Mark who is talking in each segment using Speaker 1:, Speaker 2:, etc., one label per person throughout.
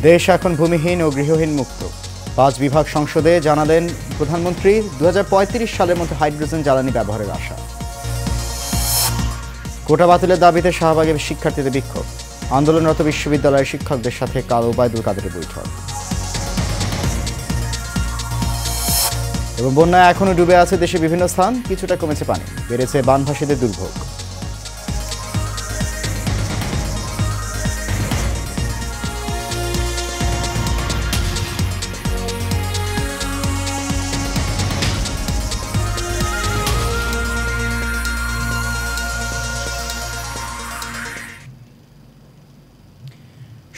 Speaker 1: দেশ এখন ভূমিহীন ও গৃহহীন মুক্ত। 5 বিভাগ সংসদে জানালেন প্রধানমন্ত্রী 2035 সালের মধ্যে হাইড্রোজেন জ্বালানি ব্যবহারের আশা। কোটা বাতিলের দাবিতে শাহবাগে শিক্ষার্থীদের বিক্ষোভ। আন্দোলনরত বিশ্ববিদ্যালয়ের শিক্ষকদের সাথে কাল ওবায়দুল কাদেরের বৈঠক। এবং বন্যায় এখনও ডুবে আছে দেশের বিভিন্ন স্থান, কিছুটা কমেছে পানি, বেড়েছে বানভাসীদের দুর্ভোগ।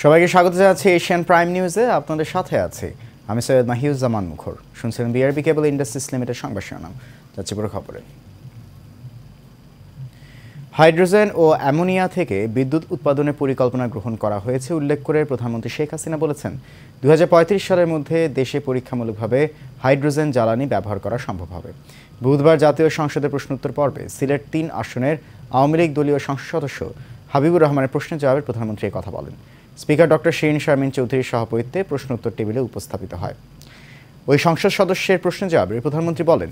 Speaker 1: সবাইকে স্বাগত জানাচ্ছি এশিয়ান প্রাইম নিউজে। আপনাদের সাথে আছে আমি সৈয়দ মাহিউজ্জামান মুখর। শুনছিলেন বিআরবি কেবল ইন্ডাস্ট্রিজ লিমিটেড সংবাদ শিরোনাম। যাচ্ছে পুরো খবরে। হাইড্রোজেন ও অ্যামোনিয়া থেকে বিদ্যুৎ উৎপাদনের পরিকল্পনা গ্রহণ করা হয়েছে উল্লেখ করে প্রধানমন্ত্রী শেখ হাসিনা বলেছেন 2035 সালের মধ্যে দেশে পরীক্ষামূলকভাবে হাইড্রোজেন জ্বালানি ব্যবহার করা সম্ভব হবে। বুধবার জাতীয় সংসদের প্রশ্নোত্তর পর্বে সিলেট 3 আসনের আওয়ামী লীগ দলীয় সংসদ সদস্য হাবিবুর রহমানের প্রশ্নের জবাবে প্রধানমন্ত্রী কথা বলেন। স্পিকার ডক্টর শিরিন শারমিন চৌধুরীর সভাপতিত্বে প্রশ্নোত্তর টেবিলে উপস্থাপিত হয়। ওই সংসদ সদস্যের প্রশ্নের জবাবে প্রধানমন্ত্রী বলেন,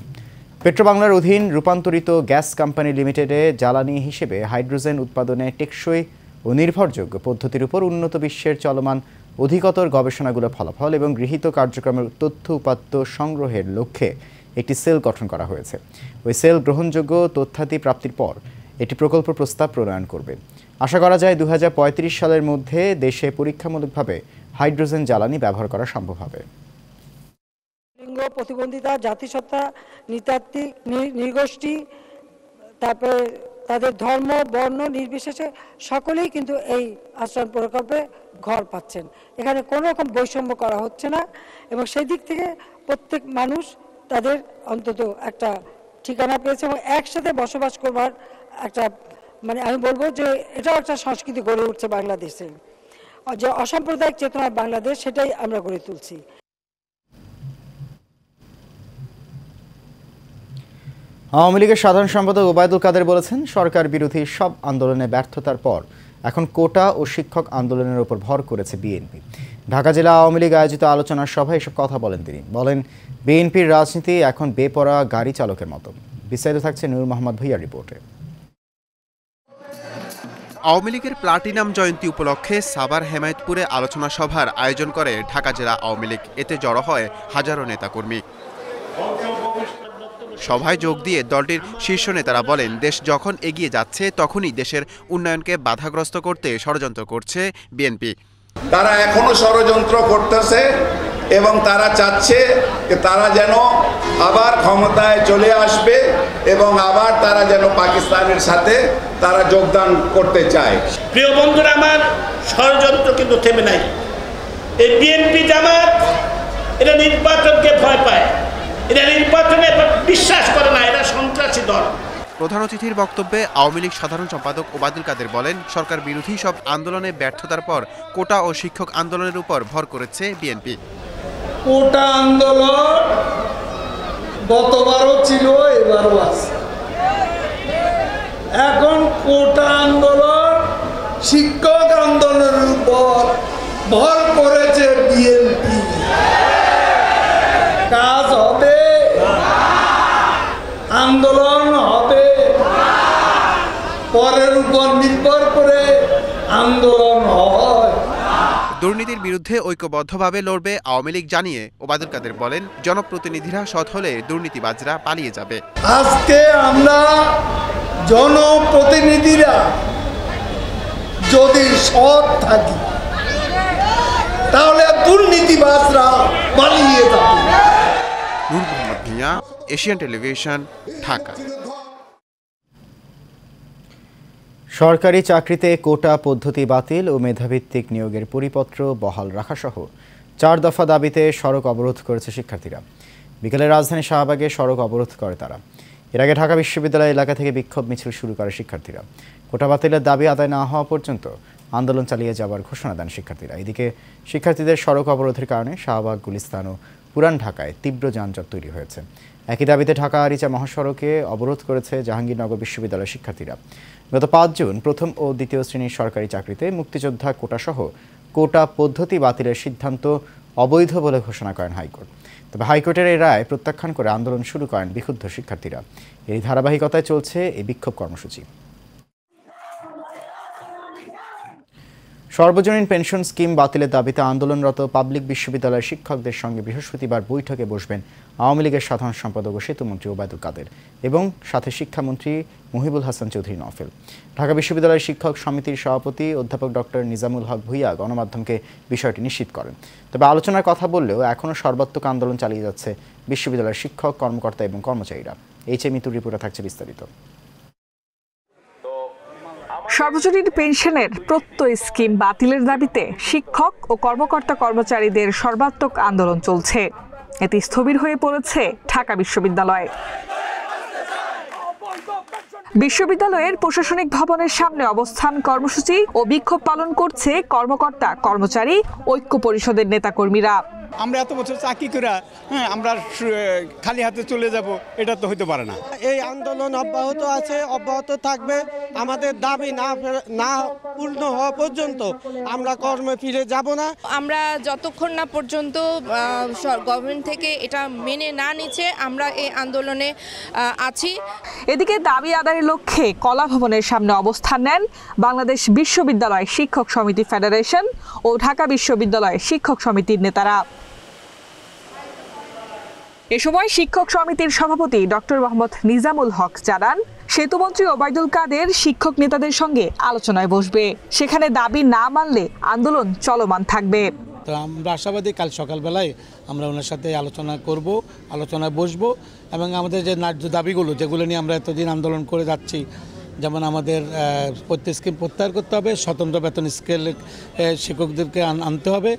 Speaker 1: পেট্রোবাংলার অধীন রূপান্তরিত গ্যাস কোম্পানি লিমিটেডে জ্বালানি হিসেবে হাইড্রোজেন উৎপাদনে টেকসই ও নির্ভরযোগ্য পদ্ধতির উপর উন্নত বিশ্বের চলমান অধিকতর গবেষণাগুলোর ফলাফল এবং গৃহীত কার্যক্রমের তথ্য উপাত্ত সংগ্রহের লক্ষ্যে একটি সেল গঠন করা হয়েছে। ওই সেল গ্রহণযোগ্য তথ্যাদি প্রাপ্তির পর একটি প্রকল্প প্রস্তাব প্রণয়ন করবে। আশা করা যায় 2035 সালের মধ্যে দেশে পরীক্ষামূলকভাবে হাইড্রোজেন জ্বালানি ব্যবহার করা সম্ভব হবে।
Speaker 2: লিঙ্গ প্রতিবন্ধিতা, জাতিসত্তা, নৃতাত্ত্বিক, নৃগোষ্ঠী, তারপরে তাদের ধর্ম বর্ণ নির্বিশেষে সকলেই কিন্তু এই আশ্রয় প্রকল্পে ঘর পাচ্ছেন। এখানে কোনো রকম বৈষম্য করা হচ্ছে না এবং সেই দিক থেকে প্রত্যেক মানুষ তাদের অন্তত একটা ঠিকানা পেয়েছে এবং একসাথে বসবাস করবার একটা আমি বলবো যে এটাও একটা সংস্কৃতি গড়ে উঠছে বাংলাদেশে, যে অসাম্প্রদায়িক চেতনার বাংলাদেশ, সেটাই আমরা গড়ে তুলছি।
Speaker 1: আওয়ামী লীগের সাধারণ সম্পাদক ওবায়দুল কাদের বলেছেন, সরকার বিরোধী সব আন্দোলনে ব্যর্থতার পর এখন কোটা ও শিক্ষক আন্দোলনের উপর ভর করেছে বিএনপি। ঢাকা জেলা আওয়ামী লীগ আয়োজিত আলোচনার সভায় এসব কথা বলেন তিনি। বলেন, বিএনপির রাজনীতি এখন বেপরোয়া গাড়ি চালকের মতো। বিস্তারিত থাকছে নূর মোহাম্মদ ভূঁইয়ার রিপোর্টে।
Speaker 3: আওয়ামী লীগের প্লাটিনাম জয়ন্তী উপলক্ষে সাভার হেমায়েতপুরে আলোচনা সভার আয়োজন করে ঢাকা জেলা আওয়ামী লীগ। এতে জড়ো হয় হাজারো নেতাকর্মী। সভায় যোগ দিয়ে দলটির শীর্ষ নেতারা বলেন, দেশ যখন এগিয়ে যাচ্ছে তখনই দেশের উন্নয়নকে বাধাগ্রস্ত করতে ষড়যন্ত্র করছে বিএনপি।
Speaker 4: তারা এখনো ষড়যন্ত্র করতেছে এবং তারা চাচ্ছে যে তারা যেন আবার ক্ষমতায় চলে আসবে এবং আবার তারা যেন পাকিস্তানের সাথে তারা যোগদান করতে চায়।
Speaker 5: প্রিয় বন্ধুরা আমার, ষড়যন্ত্র কিন্তু থেমে নাই। এই বিএনপি জামাত এটা নির্বাচনকে ভয় পায়, এটা নির্বাচনে বিশ্বাস করে না, এটা সন্ত্রাসী দল।
Speaker 3: প্রধান অতিথির বক্তব্যে আওয়ামী লীগ সাধারণ সম্পাদক ওবায়দুল কাদের বলেন, সরকার বিরোধী সব আন্দোলনে ব্যর্থতার পর কোটা ও শিক্ষক আন্দোলনের উপর ভর করেছে বিএনপি।
Speaker 6: কোটা আন্দোলন গতবারও ছিল, এবারও আছে। এখন কোটা আন্দোলন শিক্ষক আন্দোলনের উপর ভর করেছে বিএনপি। কাজ হবে, আন্দোলন হবে, পরের উপর নির্ভর করে আন্দোলন হয়।
Speaker 3: দুর্নীতির বিরুদ্ধে ঐক্যবদ্ধভাবে লড়বে আওয়ামী লীগ জানিয়ে ওবায়দুল কাদের বলেন, জনপ্রতিনিধিরা সৎ হলে দুর্নীতিবাজরা পালিয়ে যাবে।
Speaker 6: আজকে আমরা জনপ্রতিনিধিরা যদি সৎ থাকি তাহলে দুর্নীতিবাজরা পালিয়ে যাবে।
Speaker 3: নূর মোহাম্মদ ভূঁইয়া, এশিয়ান টেলিভিশন, ঢাকা।
Speaker 1: সরকারি চাকরিতে কোটা পদ্ধতি বাতিল ও মেধাভিত্তিক নিয়োগের পরিপত্র বহাল রাখাসহ 4 দফা দাবিতে সড়ক অবরোধ করেছে শিক্ষার্থীরা। বিকেলে রাজধানী শাহবাগে সড়ক অবরোধ করে তারা। এর আগে ঢাকা বিশ্ববিদ্যালয় এলাকা থেকে বিক্ষোভ মিছিল শুরু করে শিক্ষার্থীরা। কোটা বাতিলের দাবি আদায় না হওয়া পর্যন্ত আন্দোলন চালিয়ে যাওয়ার ঘোষণা দেন শিক্ষার্থীরা। এদিকে শিক্ষার্থীদের সড়ক অবরোধের কারণে শাহবাগ, গুলিস্তান ও পুরান ঢাকায় তীব্র যানজট তৈরি হয়েছে। একই দাবিতে ঢাকা আরিচা মহাসড়কে অবরোধ করেছে জাহাঙ্গীরনগর বিশ্ববিদ্যালয়ের শিক্ষার্থীরা। গত 5 জুন প্রথম ও দ্বিতীয় শ্রেণীর সরকারি চাকরিতে মুক্তিযোদ্ধা কোটাসহ কোটা পদ্ধতি বাতিলের সিদ্ধান্ত অবৈধ বলে ঘোষণা করেন হাইকোর্ট। তবে হাইকোর্টের এই রায় প্রত্যাখ্যান করে আন্দোলন শুরু করেন বিক্ষুব্ধ শিক্ষার্থীরা। এই ধারাবাহিকতায় চলছে এই বিক্ষোভ কর্মসূচি। সর্বজনীন পেনশন স্কিম বাতিলের দাবিতে আন্দোলনরত পাবলিক বিশ্ববিদ্যালয়ের শিক্ষকদের সঙ্গে বৃহস্পতিবার বৈঠকে বসবেন আওয়ামী লীগের সাধারণ সম্পাদক ও সেতুমন্ত্রী ওবায়দুল কাদের এবং সাথে শিক্ষামন্ত্রী মহিবুল হাসান চৌধুরী নফেল। ঢাকা বিশ্ববিদ্যালয়ের শিক্ষক সমিতির সভাপতি অধ্যাপক ডক্টর নিজামুল হক ভূঁইয়া গণমাধ্যমকে বিষয়টি নিশ্চিত করেন। তবে আলোচনার কথা বললেও এখনও সর্বাত্মক আন্দোলন চালিয়ে যাচ্ছে বিশ্ববিদ্যালয়ের শিক্ষক, কর্মকর্তা এবং কর্মচারীরা। মিতুর রিপোর্টে থাকছে বিস্তারিত।
Speaker 7: সর্বজনীন পেনশনের প্রত্যয় স্কিম বাতিলের দাবিতে শিক্ষক ও কর্মকর্তা কর্মচারীদের সর্বাত্মক আন্দোলন চলছে। এতে স্থবির হয়ে পড়েছে ঢাকা বিশ্ববিদ্যালয়। বিশ্ববিদ্যালয়ের প্রশাসনিক ভবনের সামনে অবস্থান কর্মসূচি ও বিক্ষোভ পালন করছে কর্মকর্তা কর্মচারী ঐক্য পরিষদের নেতাকর্মীরা।
Speaker 8: আমরা এত বছর চাকরি করে আমরা খালি হাতে চলে যাব, এটা তো হতে পারে না।
Speaker 9: এই আন্দোলন অব্যাহত আছে, অব্যাহত থাকবে। আমাদের দাবি না পূর্ণ হওয়া পর্যন্ত আমরা কর্মে ফিরে যাব না।
Speaker 10: আমরা যতক্ষণ না পর্যন্ত গভর্নমেন্ট থেকে এটা মেনে না নিচ্ছে আমরা এই আন্দোলনে আছি।
Speaker 7: এদিকে দাবি আদায়ের লক্ষ্যে কলা ভবনের সামনে অবস্থান নেন বাংলাদেশ বিশ্ববিদ্যালয় শিক্ষক সমিতি ফেডারেশন ও ঢাকা বিশ্ববিদ্যালয় শিক্ষক সমিতির নেতারা। এ সময় শিক্ষক সমিতির সভাপতি ডক্টর মোহাম্মদ নিজামুল হক জানান, সেতুমন্ত্রী ওবায়দুল কাদের শিক্ষক নেতাদের সঙ্গে আলোচনায় বসবে। সেখানে দাবি না মানলে আন্দোলন চলমান থাকবে।
Speaker 11: তো আমরা আশাবাদী কাল সকালবেলায় আমরা ওনার সাথে আলোচনা করব, আলোচনায় বসবো এবং আমাদের যে ন্যায্য দাবিগুলো যেগুলো নিয়ে আমরা এতদিন আন্দোলন করে যাচ্ছি, যেমন আমাদের প্রত্যেক স্কিম প্রত্যাহার করতে হবে, স্বতন্ত্র বেতন স্কেল শিক্ষকদেরকে আনতে হবে,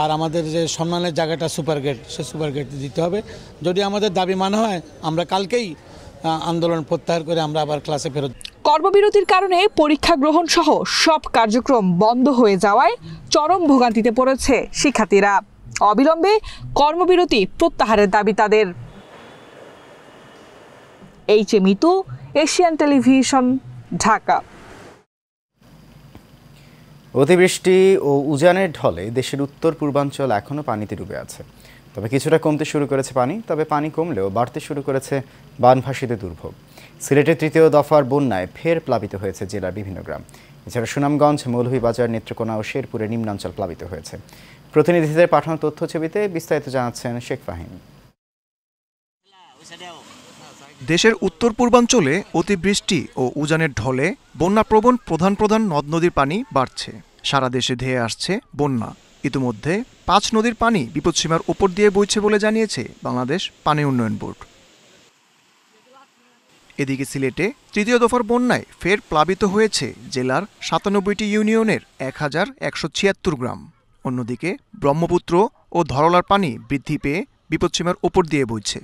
Speaker 11: আর আমাদের যে সম্মানের জায়গাটা সুপার গেট, সে সুপার গেট দিতে হবে। যদি আমাদের দাবি মানা হয় আমরা কালকেই আন্দোলন প্রত্যাহার করে আমরা আবার ক্লাসে ফেরত।
Speaker 7: কর্মবিরতির কারণে পরীক্ষা গ্রহণ সহ সব কার্যক্রম বন্ধ হয়ে যাওয়ায় চরম ভোগান্তিতে পড়েছে শিক্ষার্থীরা। অবিলম্বে কর্মবিরতি প্রত্যাহারের দাবি তাদের। Mitu, Asian television, Dhaka.
Speaker 1: অতিবৃষ্টি ও উজানের ঢলে দেশের উত্তর পূর্বাঞ্চল এখনও পানিতে ডুবে আছে। তবে কিছুটা কমতে শুরু করেছে পানি, তবে পানি কমলেও বাড়তে শুরু করেছে বানভাসীদের দুর্ভোগ। সিলেটের তৃতীয় দফার বন্যায় ফের প্লাবিত হয়েছে জেলার বিভিন্ন গ্রাম। এছাড়া সুনামগঞ্জ, মৌলভীবাজার, নেত্রকোনা ও শেরপুরের নিম্নাঞ্চল প্লাবিত হয়েছে। প্রতিনিধিদের পাঠানো তথ্যছবিতে বিস্তারিত জানাচ্ছেন শেখ ফাহিম।
Speaker 12: দেশের উত্তর পূর্বাঞ্চলে অতিবৃষ্টি ও উজানের ঢলে বন্যাপ্রবণ প্রধান প্রধান নদ নদীর পানি বাড়ছে। সারা দেশে ধেয়ে আসছে বন্যা। ইতিমধ্যে 5 নদীর পানি বিপদসীমার উপর দিয়ে বইছে বলে জানিয়েছে বাংলাদেশ পানি উন্নয়ন বোর্ড। এদিকে সিলেটে তৃতীয় দফার বন্যায় ফের প্লাবিত হয়েছে জেলার 97টি ইউনিয়নের 1176 গ্রাম। অন্যদিকে ব্রহ্মপুত্র ও ধরলার পানি বৃদ্ধি পেয়ে বিপদসীমার উপর দিয়ে বইছে।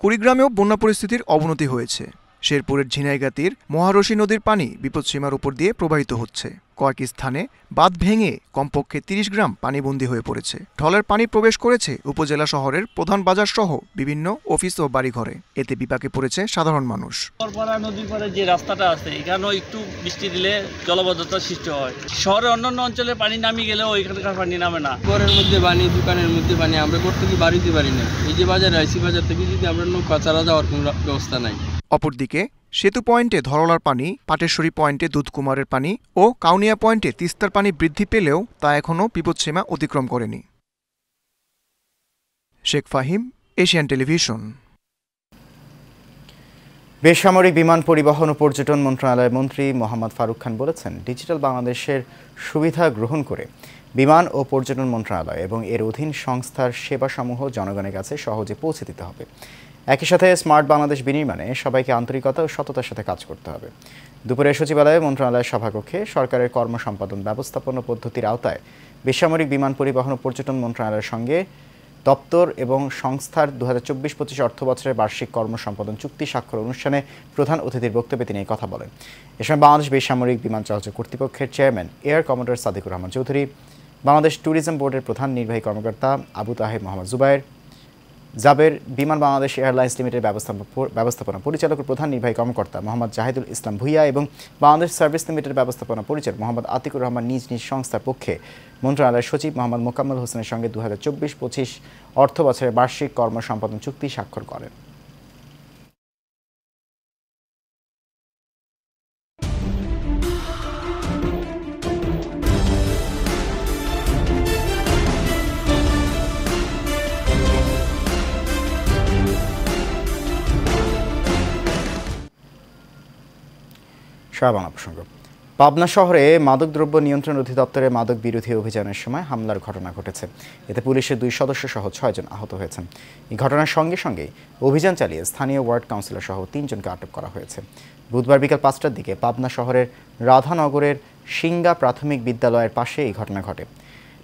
Speaker 12: কুড়িগ্রামেও বন্যা পরিস্থিতির অবনতি হয়েছে। শেরপুরের ঝিনাইগাতির মহারশী নদীর পানি বিপদসীমার উপর দিয়ে প্রবাহিত হচ্ছে। কয়েক স্থানে বাঁধ ভেঙে কমপক্ষে 30 গ্রাম পানিবন্দী হয়ে পড়েছে। ঢলের পানি প্রবেশ করেছে উপজেলা শহরের প্রধান বাজার সহ বিভিন্ন অফিস ও বাড়িঘরে। এতে বিপাকে পড়েছে সাধারণ মানুষ।
Speaker 13: নদীর পরে যে রাস্তাটা আছে এখানেও একটু বৃষ্টি দিলে জলবদ্ধতার সৃষ্টি হয়। শহরের অন্যান্য অঞ্চলে পানি নামিয়ে গেলেও এখানকার পানি নামে না।
Speaker 14: ঘরের মধ্যে পানি, দোকানের মধ্যে পানি, আমরা করতে কি বাড়িতে পারি না। এই যে বাজারে আইসি, বাজার থেকে যদি আমরা নৌকা চালা যাওয়ার কোনো ব্যবস্থা নাই।
Speaker 12: অপরদিকে সেতু পয়েন্টে ধরলার পানি, পাটেশ্বরী পয়েন্টে দুধকুমারের পানি ও কাউনিয়া পয়েন্টে তিস্তার পানি বৃদ্ধি পেলেও তা এখনও বিপদসীমা অতিক্রম করেনি। Sheikh Fahim, Asian television.
Speaker 1: বেসামরিক বিমান পরিবহন ও পর্যটন মন্ত্রণালয়ের মন্ত্রী মোহাম্মদ ফারুক খান বলেছেন, ডিজিটাল বাংলাদেশের সুবিধা গ্রহণ করে বিমান ও পর্যটন মন্ত্রণালয় এবং এর অধীন সংস্থার সেবাসমূহ জনগণের কাছে সহজে পৌঁছে দিতে হবে। একই সাথে স্মার্ট বাংলাদেশ বিনির্মাণে সবাইকে আন্তরিকতা ও সততার সাথে কাজ করতে হবে। দুপুরে সচিবালয়ে মন্ত্রণালয়ের সভাকক্ষে সরকারের কর্মসম্পাদন ব্যবস্থাপনা পদ্ধতির আওতায় বেসামরিক বিমান পরিবহন ও পর্যটন মন্ত্রণালয়ের সঙ্গে দপ্তর এবং সংস্থার 2024-25 অর্থবছরের বার্ষিক কর্মসম্পাদন চুক্তি স্বাক্ষর অনুষ্ঠানে প্রধান অতিথির বক্তব্যে তিনি কথা বলেন। এ সময় বাংলাদেশ বেসামরিক বিমান চলাচল কর্তৃপক্ষের chairman air commodore Sadiqur Rahman Chowdhury, Bangladesh tourism বোর্ডের প্রধান নির্বাহী কর্মকর্তা আবু তাহের মোহাম্মদ জুবায়ের, জাবের বিমান বাংলাদেশ এয়ারলাইন্স লিমিটেড ব্যবস্থাপনা পরিচালকের প্রধান নির্বাহী কর্মকর্তা মোহাম্মদ জাহিদুল ইসলাম ভুইয়া এবং বাংলাদেশ সার্ভিস লিমিটেড ব্যবস্থাপনা পরিচালক মোহাম্মদ আতিকুর রহমান নিজ নিজ সংস্থার পক্ষে মন্ত্রণালয়ের সচিব মোহাম্মদ মোকাম্মল হোসেনের সঙ্গে 2024-25 অর্থ বছরের বার্ষিক কর্ম সম্পাদন চুক্তি স্বাক্ষর করেন। পাবনা শহরে মাদকদ্রব্য নিয়ন্ত্রণ অধিদপ্তরের মাদক বিরোধী অভিযানের সময় হামলার ঘটনা ঘটেছে। এতে পুলিশের 2 সদস্য সহ 6 জন আহত হয়েছেন। এই ঘটনার সঙ্গে সঙ্গে অভিযান চালিয়ে স্থানীয় ওয়ার্ড কাউন্সিলর সহ 3 জনকে আটক করা হয়েছে। বুধবার বিকাল 5টার দিকে পাবনা শহরের রাধানগরের সিঙ্গা প্রাথমিক বিদ্যালয়ের পাশে এই ঘটনা ঘটে।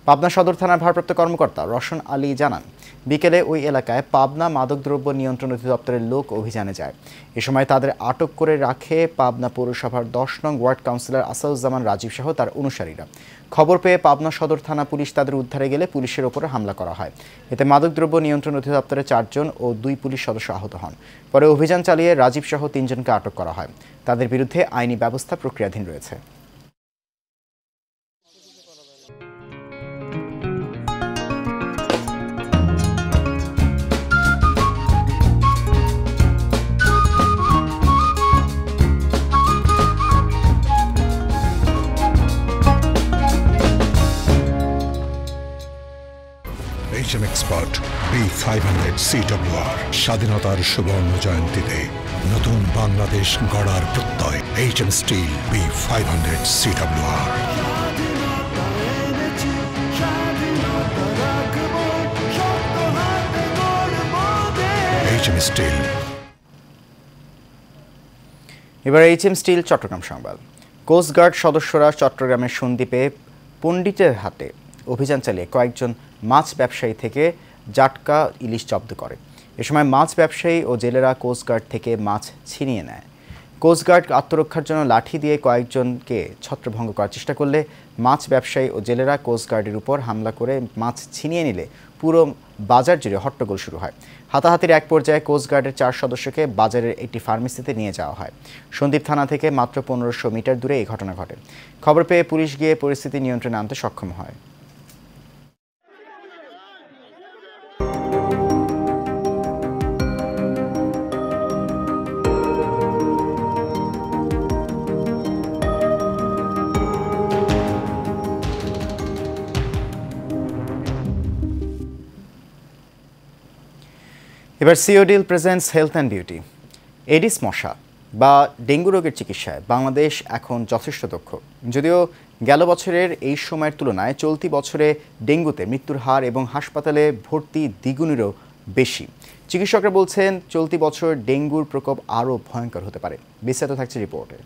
Speaker 1: পাবনা সদর থানার ভারপ্রাপ্ত কর্মকর্তা রওশন আলী জানান, বিকেলে ওই এলাকায় পাবনা মাদকদ্রব্য নিয়ন্ত্রণ অধিদপ্তরের লোক অভিযানে যায়। এ সময় তাদের আটক করে রাখে পাবনা পৌরসভার 10 নং ওয়ার্ড কাউন্সিলর আসাদুজ্জামান রাজীব সহ তার অনুসারীরা। খবর পেয়ে পাবনা সদর থানা পুলিশ তাদের উদ্ধারে গেলে পুলিশের ওপরে হামলা করা হয়। এতে মাদকদ্রব্য নিয়ন্ত্রণ অধিদপ্তরের 4 জন ও 2 পুলিশ সদস্য আহত হন। পরে অভিযান চালিয়ে রাজীব সহ 3 জনকে আটক করা হয়। তাদের বিরুদ্ধে আইনি ব্যবস্থা প্রক্রিয়াধীন রয়েছে।
Speaker 15: এক্সপার্ট B500 CWR স্বাধীনতার সুবর্ণ জয়ন্তীতে নতুন বাংলাদেশ গড়ার প্রত্যয় HM steel B500 CWR। HM steel.
Speaker 1: এবার HM স্টিল চট্টগ্রাম সংবাদ। কোস্টগার্ড সদস্যরা চট্টগ্রামের সন্দ্বীপে পণ্ডিতের হাটে অভিযান চালিয়ে কয়েকজন মাছ ব্যবসায়ী থেকে জাটকা ইলিশ জব্দ করে। এ সময় মাছ ব্যবসায়ী ও জেলেরা কোস্টগার্ড থেকে মাছ ছিনিয়ে নেয়। কোস্টগার্ড আত্মরক্ষার জন্য লাঠি দিয়ে কয়েকজনকে ছত্রভঙ্গ করার চেষ্টা করলে মাছ ব্যবসায়ী ও জেলেরা কোস্টগার্ডের উপর হামলা করে মাছ ছিনিয়ে নিলে পুরো বাজার জুড়ে হট্টগোল শুরু হয়। হাতাহাতির এক পর্যায়ে কোস্টগার্ডের 4 সদস্যকে বাজারের একটি ফার্মেসিতে নিয়ে যাওয়া হয়। সন্দ্বীপ থানা থেকে মাত্র 1500 মিটার দূরে এই ঘটনা ঘটে। খবর পেয়ে পুলিশ গিয়ে পরিস্থিতি নিয়ন্ত্রণে আনতে সক্ষম হয়। এবার সিওডিল presents health and beauty. Aedes মশা বা ডেঙ্গু রোগের চিকিৎসায় বাংলাদেশ এখন যথেষ্ট দক্ষ। যদিও গেল বছরের এই সময়ের তুলনায় চলতি বছরে ডেঙ্গুতে মৃত্যুর হার এবং হাসপাতালে ভর্তি দ্বিগুণেরও বেশি। চিকিৎসকরা বলছেন চলতি বছর ডেঙ্গুর প্রকোপ আরও ভয়ঙ্কর হতে পারে। বিস্তারিত থাকছে রিপোর্টে।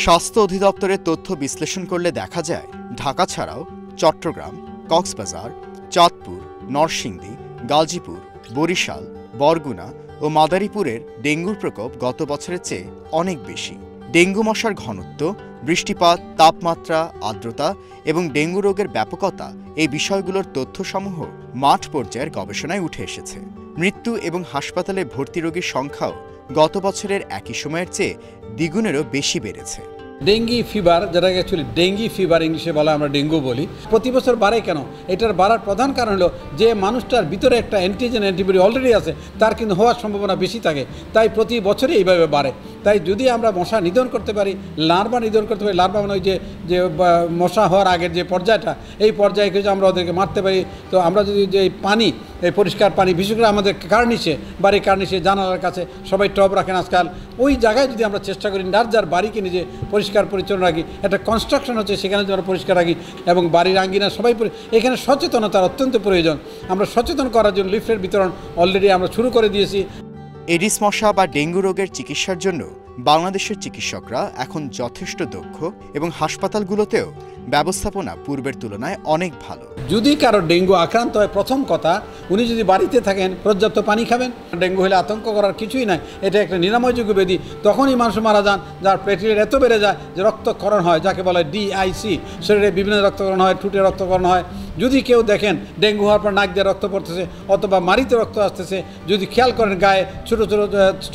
Speaker 1: স্বাস্থ্য অধিদপ্তরের তথ্য বিশ্লেষণ করলে দেখা যায় ঢাকা ছাড়াও চট্টগ্রাম, কক্সবাজার, চাঁদপুর, নরসিংদী, গাজীপুর, বরিশাল, বরগুনা ও মাদারীপুরের ডেঙ্গুর প্রকোপ গত বছরের চেয়ে অনেক বেশি। ডেঙ্গু মশার ঘনত্ব, বৃষ্টিপাত, তাপমাত্রা, আর্দ্রতা এবং ডেঙ্গু রোগের ব্যাপকতা এই বিষয়গুলোর তথ্যসমূহ মাঠ পর্যায়ের গবেষণায় উঠে এসেছে। মৃত্যু এবং হাসপাতালে ভর্তি রোগীর সংখ্যাও গত বছরের একই সময়ের চেয়ে দ্বিগুণেরও বেশি বেড়েছে।
Speaker 16: ডেঙ্গি ফিভার, যেটাকে অ্যাকচুয়ালি ডেঙ্গি ফিভার ইংলিশে বলা, আমরা ডেঙ্গু বলি, প্রতি বছর বাড়ে কেন? এটার বাড়ার প্রধান কারণ হলো যে মানুষটার ভিতরে একটা অ্যান্টিজেন অ্যান্টিবডি অলরেডি আছে, তার কিন্তু হওয়ার সম্ভাবনা বেশি থাকে, তাই প্রতি বছরই এইভাবে বাড়ে। তাই যদি আমরা মশা নিধন করতে পারি, লার্ভা নিধন করতে পারি, লার্ভা মানে ওই যে মশা হওয়ার আগের যে পর্যায়টা, এই পর্যায়ে যদি আমরা ওদেরকে মারতে পারি, তো আমরা যদি যে পানি, এই পরিষ্কার পানি, বিশেষ করে আমাদের কার্নিশে, বাড়ির কার্নিশে, জানালার কাছে সবাই টব রাখেন আজকাল, ওই জায়গায় যদি আমরা চেষ্টা করি যার বাড়িকে নিজে পরিষ্কার পরিচ্ছন্ন রাখি, একটা কনস্ট্রাকশন হচ্ছে সেখানে যদি আমরা পরিষ্কার রাখি এবং বাড়ির আঙ্গিনা সবাই, এখানে সচেতনতার অত্যন্ত প্রয়োজন। আমরা সচেতন করার জন্য লিফলেট বিতরণ অলরেডি আমরা শুরু করে দিয়েছি।
Speaker 1: এডিস মশা বা ডেঙ্গু রোগের চিকিৎসার জন্য বাংলাদেশের চিকিৎসকরা এখন যথেষ্ট দক্ষ এবং হাসপাতালগুলোতেও ব্যবস্থাপনা পূর্বের তুলনায় অনেক ভালো।
Speaker 16: যদি কারো ডেঙ্গু আক্রান্ত হয়, প্রথম কথা উনি যদি বাড়িতে থাকেন পর্যাপ্ত পানি খাবেন। ডেঙ্গু হলে আতঙ্ক করার কিছুই নাই, এটা একটা নিরাময়যোগ্য ব্যাধি। তখনই মানুষ মারা যান যার প্লেটলেট এত বেড়ে যায় যে রক্তক্ষরণ হয়, যাকে বলে ডিআইসি। শরীরে বিভিন্ন রক্তক্ষরণ হয়, ঠুটে রক্তক্ষরণ হয়। যদি কেউ দেখেন ডেঙ্গু হওয়ার পর নাক দিয়ে রক্ত পড়তেছে অথবা মাড়িতে রক্ত আসতেছে, যদি খেয়াল করেন গায়ে ছোটো ছোটো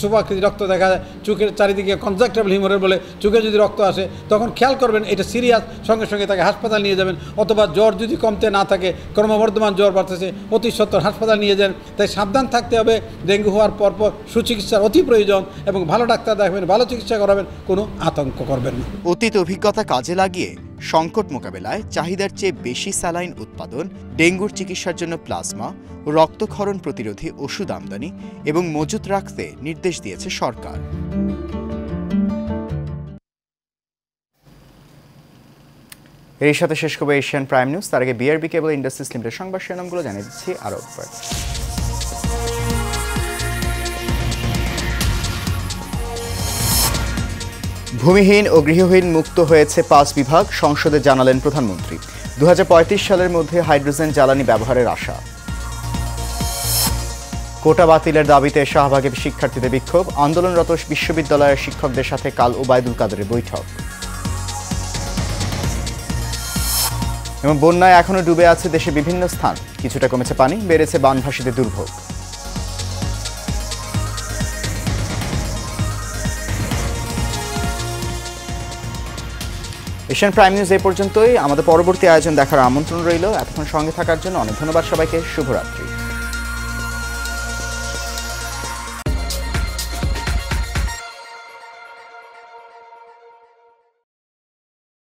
Speaker 16: ছোপাকৃতি রক্ত দেখা যায়, চোখের চারিদিকে কনজাক্টিভাল হিমোরেজ বলে চোখে যদি রক্ত আসে, তখন খেয়াল করবেন এটা সিরিয়াস, সঙ্গে সঙ্গে তাকে হাসপাতাল নিয়ে যাবেন। অথবা জ্বর যদি কমতে না থাকে, ক্রমবর্ধমান জ্বর বাড়তেছে, অতি সত্বর হাসপাতাল নিয়ে যান। তাই সাবধান থাকতে হবে। ডেঙ্গু হওয়ার পরপর সুচিকিৎসার অতি প্রয়োজন এবং ভালো ডাক্তার দেখাবেন, ভালো চিকিৎসা করাবেন, কোনো আতঙ্ক করবেন না।
Speaker 1: অতীত অভিজ্ঞতা কাজে লাগিয়ে সংকট মোকাবেলায় চাহিদার চেয়ে বেশি স্যালাইন উৎপাদন, ডেঙ্গুর চিকিৎসার জন্য প্লাজমা ও রক্তক্ষরণ প্রতিরোধী ওষুধ আমদানি এবং মজুত রাখতে নির্দেশ দিয়েছে সরকার। এর সাথে শেষ করবে এশিয়ান প্রাইম নিউজ। তার আগে বিআরবি কেবল ইন্ডাস্ট্রিজ লিমিটেড সংবাদ শিরোনামগুলো জানিয়ে দিচ্ছি আরও একবার। ভূমিহীন ও গৃহহীন মুক্ত হয়েছে 5 বিভাগ, সংসদে জানালেন প্রধানমন্ত্রী। 2035 সালের মধ্যে হাইড্রোজেন জ্বালানি ব্যবহারের আশা। কোটা বাতিলের দাবিতে শাহবাগে শিক্ষার্থীদের বিক্ষোভ, আন্দোলনরত বিশ্ববিদ্যালয়ের শিক্ষকদের সাথে কাল ওবায়দুল কাদেরের বৈঠক। এবং বন্যায় এখনো ডুবে আছে দেশের বিভিন্ন স্থান, কিছুটা কমেছে পানি, বেড়েছে বানভাসীদের দুর্ভোগ। এশিয়ান প্রাইম নিউজ এই পর্যন্তই। আমাদের পরবর্তী আয়োজন দেখার আমন্ত্রণ রইল। এতক্ষণ সঙ্গে থাকার জন্য অনেক ধন্যবাদ সবাইকে। শুভরাত্রি।